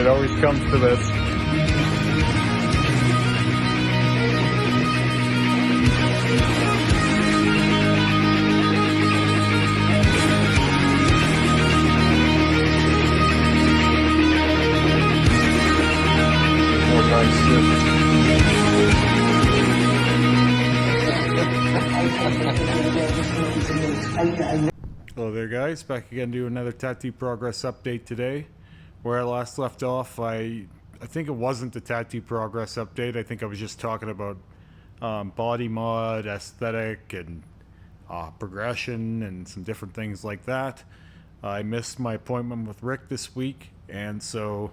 It always comes to this. More nice shit. Hello there guys, back again to another tattoo progress update today. Where I last left off, I think it wasn't the tattoo progress update. I think I was just talking about body mod, aesthetic, and progression, and some different things like that. I missed my appointment with Rick this week, and so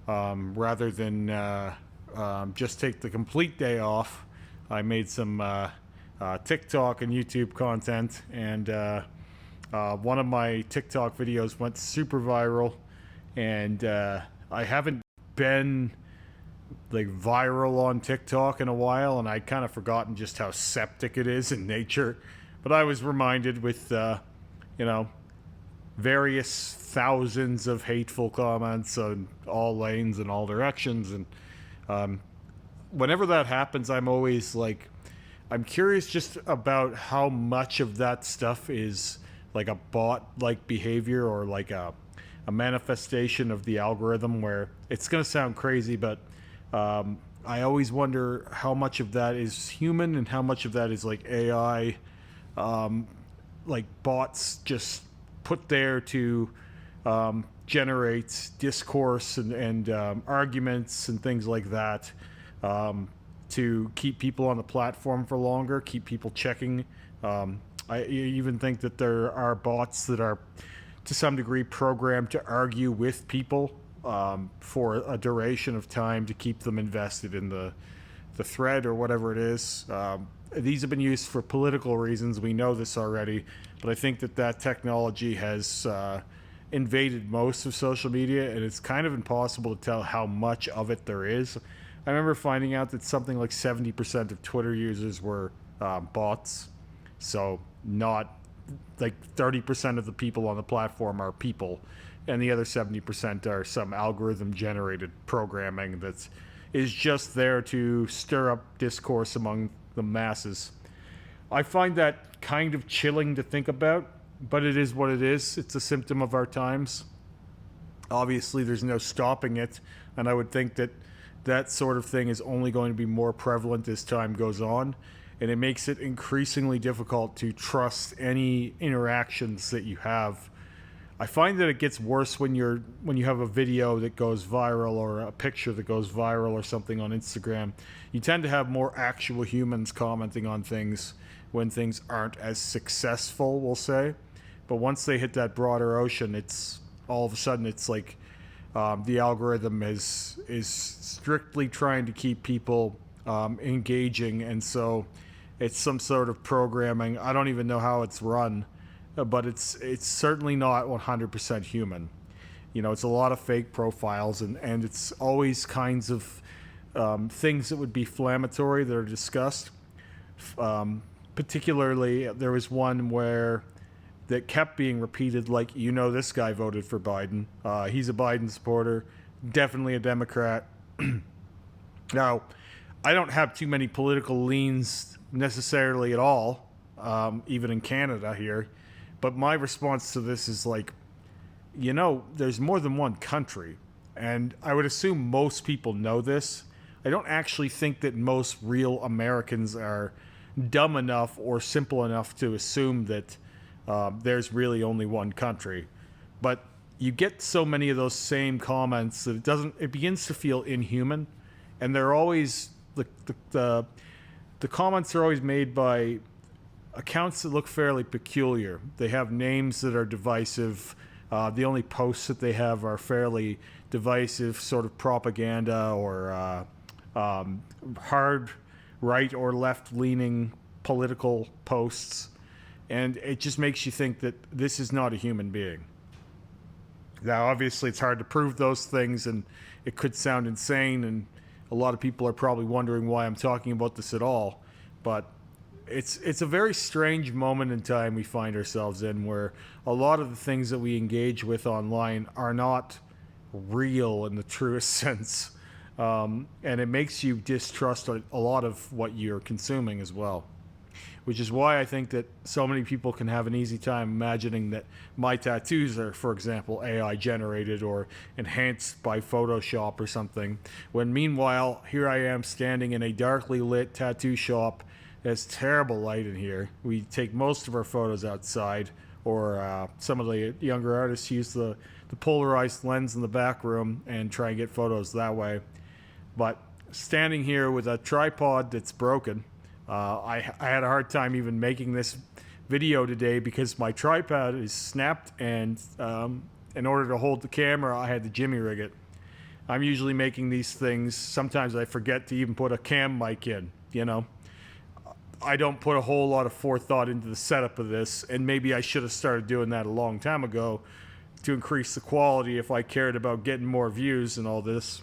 rather than just take the complete day off, I made some TikTok and YouTube content, and one of my TikTok videos went super viral. And I haven't been like viral on TikTok in a while, and I'd kind of forgotten just how septic it is in nature. But I was reminded with, various thousands of hateful comments on all lanes and all directions. And whenever that happens, I'm always like, I'm curious just about how much of that stuff is like a bot-like behavior, or like a manifestation of the algorithm, where it's going to sound crazy, but I always wonder how much of that is human and how much of that is like AI, like bots just put there to generate discourse and arguments and things like that, to keep people on the platform for longer, keep people checking. I even think that there are bots that are to some degree programmed to argue with people for a duration of time to keep them invested in the thread or whatever it is. These have been used for political reasons. We know this already, but I think that technology has invaded most of social media, and it's kind of impossible to tell how much of it there is. I remember finding out that something like 70% of Twitter users were bots, so not like 30% of the people on the platform are people, and the other 70% are some algorithm generated programming that is just there to stir up discourse among the masses. I find that kind of chilling to think about, but it is what it is. It's a symptom of our times. Obviously there's no stopping it, and I would think that that sort of thing is only going to be more prevalent as time goes on. And it makes it increasingly difficult to trust any interactions that you have. I find that it gets worse when you have a video that goes viral, or a picture that goes viral, or something on Instagram. You tend to have more actual humans commenting on things when things aren't as successful, we'll say. But once they hit that broader ocean, it's all of a sudden it's like the algorithm is strictly trying to keep people engaging, and so it's some sort of programming. I don't even know how it's run, but it's certainly not 100% human. You know, it's a lot of fake profiles, and it's always kinds of things that would be inflammatory that are discussed. Particularly, there was one where that kept being repeated, like, this guy voted for Biden. He's a Biden supporter, definitely a Democrat. Now, I don't have too many political leans necessarily at all, even in Canada here, but my response to this is like, there's more than one country, and I would assume most people know this. I don't actually think that most real Americans are dumb enough or simple enough to assume that there's really only one country, but you get so many of those same comments that it begins to feel inhuman, and they're always the comments are always made by accounts that look fairly peculiar. They have names that are divisive. The only posts that they have are fairly divisive, sort of propaganda, or hard right or left-leaning political posts. And it just makes you think that this is not a human being. Now, obviously, it's hard to prove those things, and it could sound insane, and a lot of people are probably wondering why I'm talking about this at all, but it's a very strange moment in time we find ourselves in, where a lot of the things that we engage with online are not real in the truest sense. And it makes you distrust a lot of what you're consuming as well. Which is why I think that so many people can have an easy time imagining that my tattoos are, for example, AI generated or enhanced by Photoshop or something. When meanwhile, here I am standing in a darkly lit tattoo shop. There's terrible light in here. We take most of our photos outside, or some of the younger artists use the polarized lens in the back room and try and get photos that way. But standing here with a tripod that's broken, I had a hard time even making this video today because my tripod is snapped, and in order to hold the camera, I had to jimmy rig it. I'm usually making these things. Sometimes I forget to even put a cam mic in, you know. I don't put a whole lot of forethought into the setup of this, and maybe I should have started doing that a long time ago to increase the quality if I cared about getting more views and all this.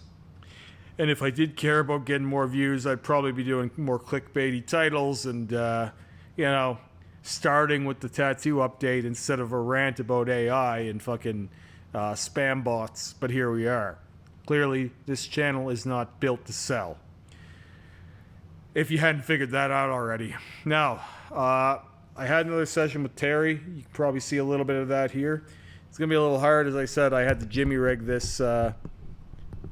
And if I did care about getting more views, I'd probably be doing more clickbaity titles and, you know, starting with the tattoo update instead of a rant about AI and fucking spam bots. But here we are. Clearly, this channel is not built to sell. If you hadn't figured that out already. Now, I had another session with Terry. You can probably see a little bit of that here. It's going to be a little hard. As I said, I had to jimmy rig this.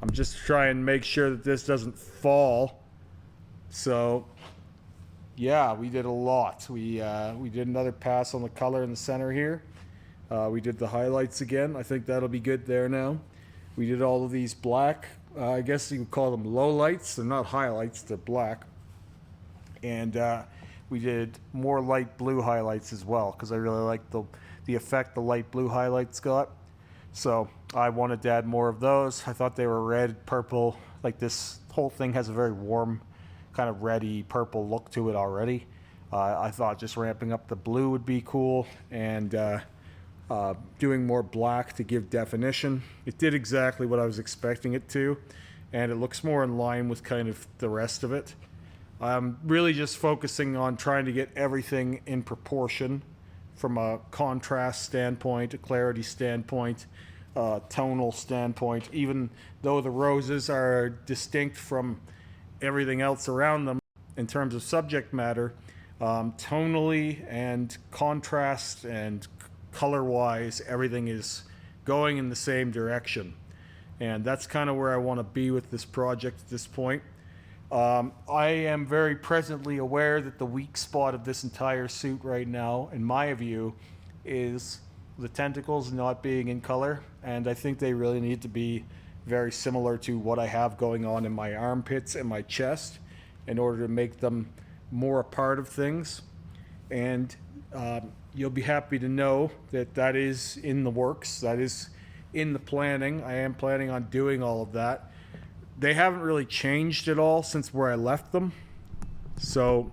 I'm just trying to make sure that this doesn't fall. So, yeah, we did a lot. We did another pass on the color in the center here. We did the highlights again. I think that'll be good there now. We did all of these black. I guess you would call them lowlights. They're not highlights. They're black. And we did more light blue highlights as well because I really like the effect the light blue highlights got. So I wanted to add more of those. I thought they were red, purple. Like this whole thing has a very warm, kind of reddy purple look to it already. I thought just ramping up the blue would be cool and doing more black to give definition. It did exactly what I was expecting it to, and it looks more in line with kind of the rest of it. I'm really just focusing on trying to get everything in proportion from a contrast standpoint, a clarity standpoint, tonal standpoint, even though the roses are distinct from everything else around them in terms of subject matter, tonally and contrast and color-wise, everything is going in the same direction. And that's kind of where I want to be with this project at this point. I am very presently aware that the weak spot of this entire suit right now, in my view, is the tentacles not being in color, and I think they really need to be very similar to what I have going on in my armpits and my chest in order to make them more a part of things. And you'll be happy to know that that is in the works, that is in the planning. I am planning on doing all of that. They haven't really changed at all since where I left them. So,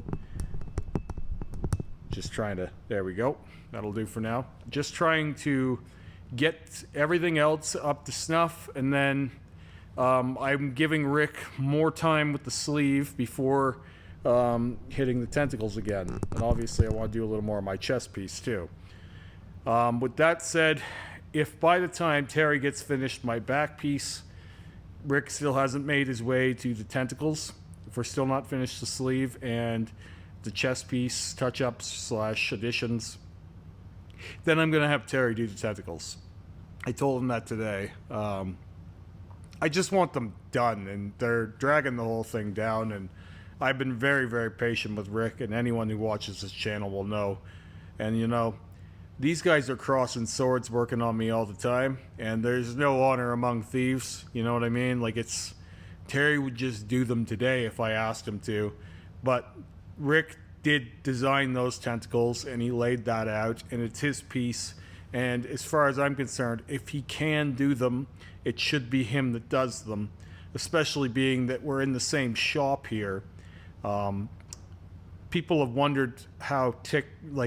just trying to, there we go. That'll do for now. Just trying to get everything else up to snuff, and then I'm giving Rick more time with the sleeve before hitting the tentacles again. And obviously I want to do a little more of my chest piece too. With that said, if by the time Terry gets finished my back piece, Rick still hasn't made his way to the tentacles, if we're still not finished the sleeve and the chest piece touch-ups / additions, then I'm going to have Terry do the tentacles. I told him that today. I just want them done, and they're dragging the whole thing down, and I've been very, very patient with Rick, and anyone who watches this channel will know. And, you know, these guys are crossing swords working on me all the time, and there's no honor among thieves, you know what I mean? Like, it's, Terry would just do them today if I asked him to, but Rick did design those tentacles, and he laid that out, and it's his piece, and as far as I'm concerned, if he can do them, it should be him that does them, especially being that we're in the same shop here. People have wondered how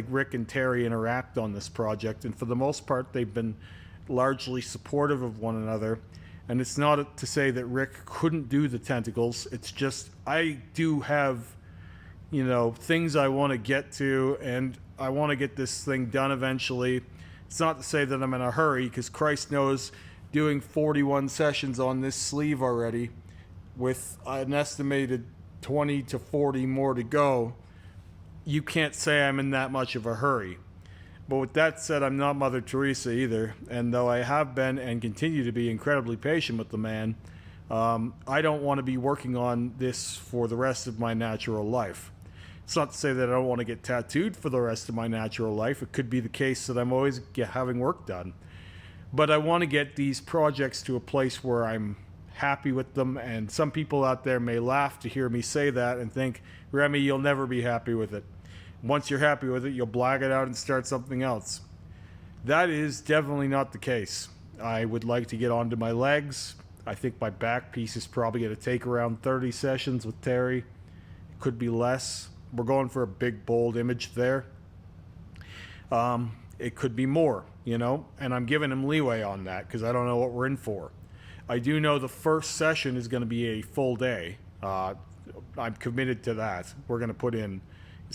Rick and Terry interact on this project, and for the most part, they've been largely supportive of one another. And it's not to say that Rick couldn't do the tentacles. It's just I do have, you know, things I want to get to, and I want to get this thing done eventually. It's not to say that I'm in a hurry, because Christ knows doing 41 sessions on this sleeve already, with an estimated 20 to 40 more to go, you can't say I'm in that much of a hurry. But with that said, I'm not Mother Teresa either, and though I have been and continue to be incredibly patient with the man, I don't want to be working on this for the rest of my natural life. It's not to say that I don't want to get tattooed for the rest of my natural life. It could be the case that I'm always having work done. But I want to get these projects to a place where I'm happy with them, and some people out there may laugh to hear me say that and think, Remy, you'll never be happy with it. Once you're happy with it, you'll blag it out and start something else. That is definitely not the case. I would like to get onto my legs. I think my back piece is probably going to take around 30 sessions with Terry. It could be less. We're going for a big, bold image there. It could be more, and I'm giving him leeway on that because I don't know what we're in for. I do know the first session is going to be a full day. I'm committed to that. We're going to put in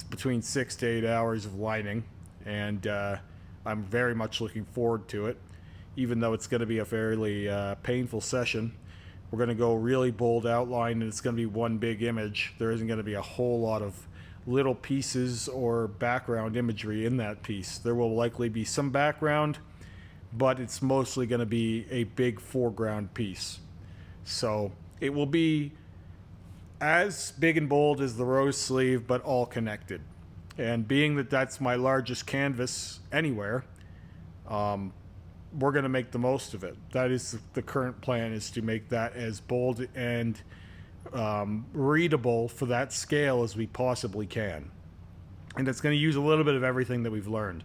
between 6 to 8 hours of lining, and I'm very much looking forward to it, even though it's going to be a fairly painful session. We're going to go really bold outline, and it's going to be one big image. There isn't going to be a whole lot of little pieces or background imagery in that piece. There will likely be some background, but it's mostly going to be a big foreground piece. So it will be as big and bold as the rose sleeve, but all connected. And being that that's my largest canvas anywhere, we're going to make the most of it. That is the current plan, is to make that as bold and readable for that scale as we possibly can. And it's going to use a little bit of everything that we've learned.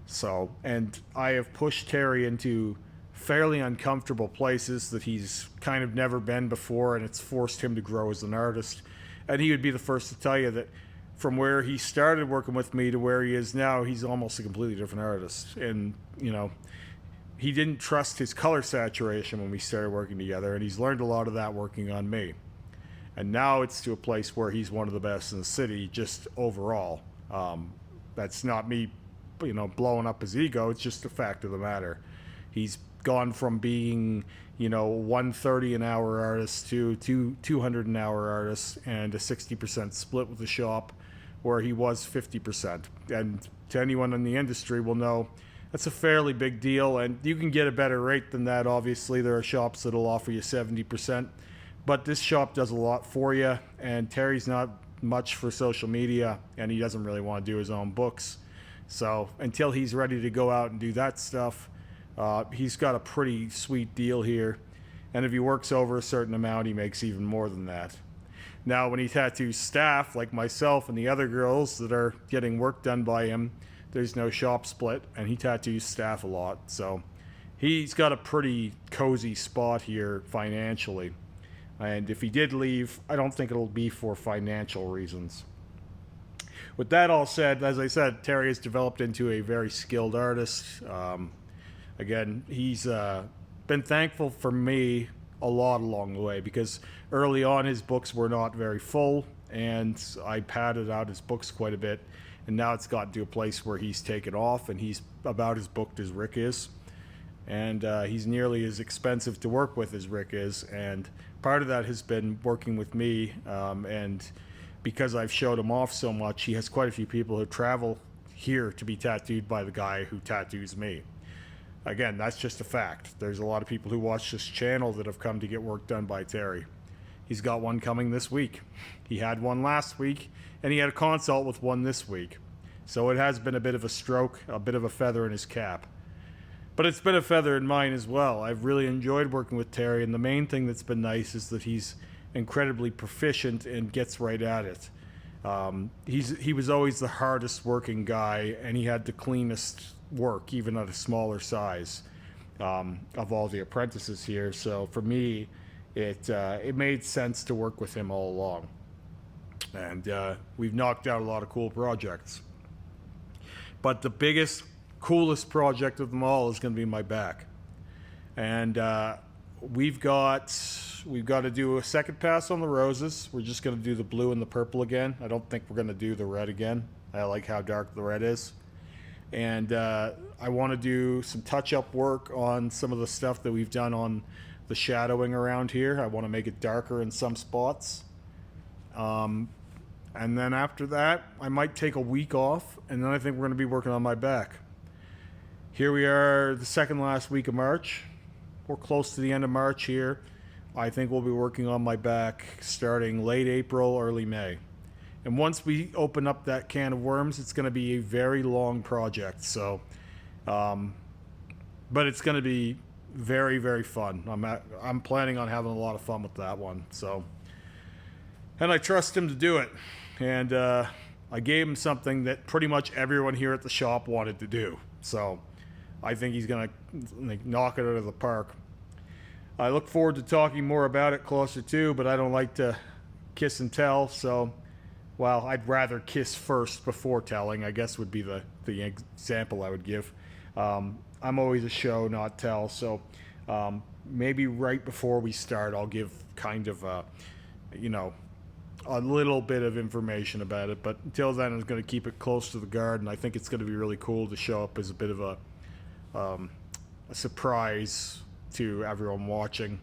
So, and I have pushed Terry into fairly uncomfortable places that he's kind of never been before, and it's forced him to grow as an artist. And he would be the first to tell you that from where he started working with me to where he is now, he's almost a completely different artist. And, he didn't trust his color saturation when we started working together, and he's learned a lot of that working on me. And now it's to a place where he's one of the best in the city, just overall. That's not me, blowing up his ego. It's just a fact of the matter. He's gone from being, 130 an hour artist to 200 an hour artist, and a 60% split with the shop, where he was 50%. And to anyone in the industry will know that's a fairly big deal, and you can get a better rate than that. Obviously, there are shops that'll offer you 70%, but this shop does a lot for you, and Terry's not much for social media, and he doesn't really want to do his own books. So until he's ready to go out and do that stuff, he's got a pretty sweet deal here, and if he works over a certain amount, he makes even more than that. Now, when he tattoos staff like myself and the other girls that are getting work done by him, there's no shop split, and he tattoos staff a lot, so he's got a pretty cozy spot here financially. And if he did leave, I don't think it'll be for financial reasons. With that all said, as I said, Terry has developed into a very skilled artist. Again, he's been thankful for me a lot along the way, because early on his books were not very full, and I padded out his books quite a bit. And now it's gotten to a place where he's taken off, and he's about as booked as Rick is. And he's nearly as expensive to work with as Rick is. And part of that has been working with me. And because I've showed him off so much, he has quite a few people who travel here to be tattooed by the guy who tattoos me. Again, that's just a fact. There's a lot of people who watch this channel that have come to get work done by Terry. He's got one coming this week. He had one last week, and he had a consult with one this week. So it has been a bit of a stroke, a bit of a feather in his cap. But it's been a feather in mine as well. I've really enjoyed working with Terry, and the main thing that's been nice is that he's incredibly proficient and gets right at it. He was always the hardest working guy, and he had the cleanest work, even at a smaller size, of all the apprentices here. So for me, it made sense to work with him all along. And we've knocked out a lot of cool projects. But the biggest, coolest project of them all is going to be my back. And we've got to do a second pass on the roses. We're just going to do the blue and the purple again. I don't think we're going to do the red again. I like how dark the red is. And I want to do some touch-up work on some of the stuff that we've done on the shadowing around here. I want to make it darker in some spots. And then after that, I might take a week off, and then I think we're going to be working on my back. Here we are, the second last week of March. We're close to the end of March here. I think we'll be working on my back starting late April, early May. And once we open up that can of worms, it's going to be a very long project. So, but it's going to be very, very fun. I'm planning on having a lot of fun with that one. So, and I trust him to do it. And I gave him something that pretty much everyone here at the shop wanted to do. So I think he's going to knock it out of the park. I look forward to talking more about it closer to, but I don't like to kiss and tell. So, well, I'd rather kiss first before telling, I guess would be the example I would give. I'm always a show, not tell. So maybe right before we start, I'll give kind of a little bit of information about it, but until then I'm going to keep it close to the guard, and I think it's going to be really cool to show up as a bit of a surprise to everyone watching.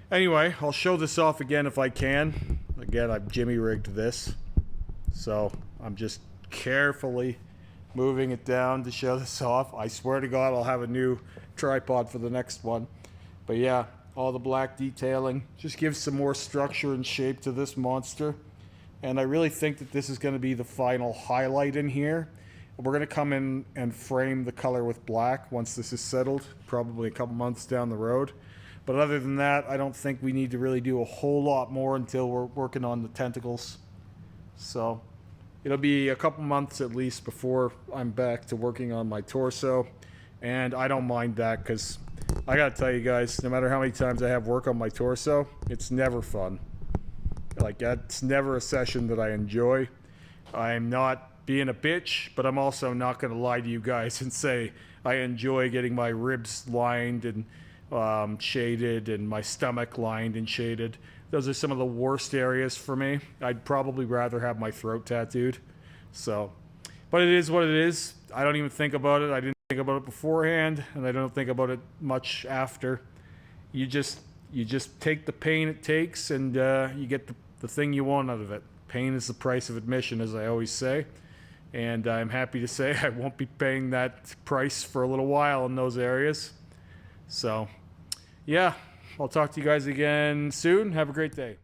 Anyway, I'll show this off again if I can. Again, I've jimmy rigged this, so I'm just carefully moving it down to show this off. I swear to God I'll have a new tripod for the next one. But yeah, all the black detailing just gives some more structure and shape to this monster. And I really think that this is going to be the final highlight in here. We're going to come in and frame the color with black once this is settled, probably a couple months down the road. But other than that, I don't think we need to really do a whole lot more until we're working on the tentacles. So it'll be a couple months at least before I'm back to working on my torso. And I don't mind that, because I gotta tell you guys, no matter how many times I have work on my torso, it's never fun. Like, that's never a session that I enjoy. I'm not being a bitch, but I'm also not gonna lie to you guys and say I enjoy getting my ribs lined and shaded, and my stomach lined and shaded. Those are some of the worst areas for me. I'd probably rather have my throat tattooed. So, but it is what it is. I don't even think about it. I didn't think about it beforehand, and I don't think about it much after. You just take the pain it takes, and you get the thing you want out of it. Pain is the price of admission, as I always say. And I'm happy to say I won't be paying that price for a little while in those areas. So, yeah, I'll talk to you guys again soon. Have a great day.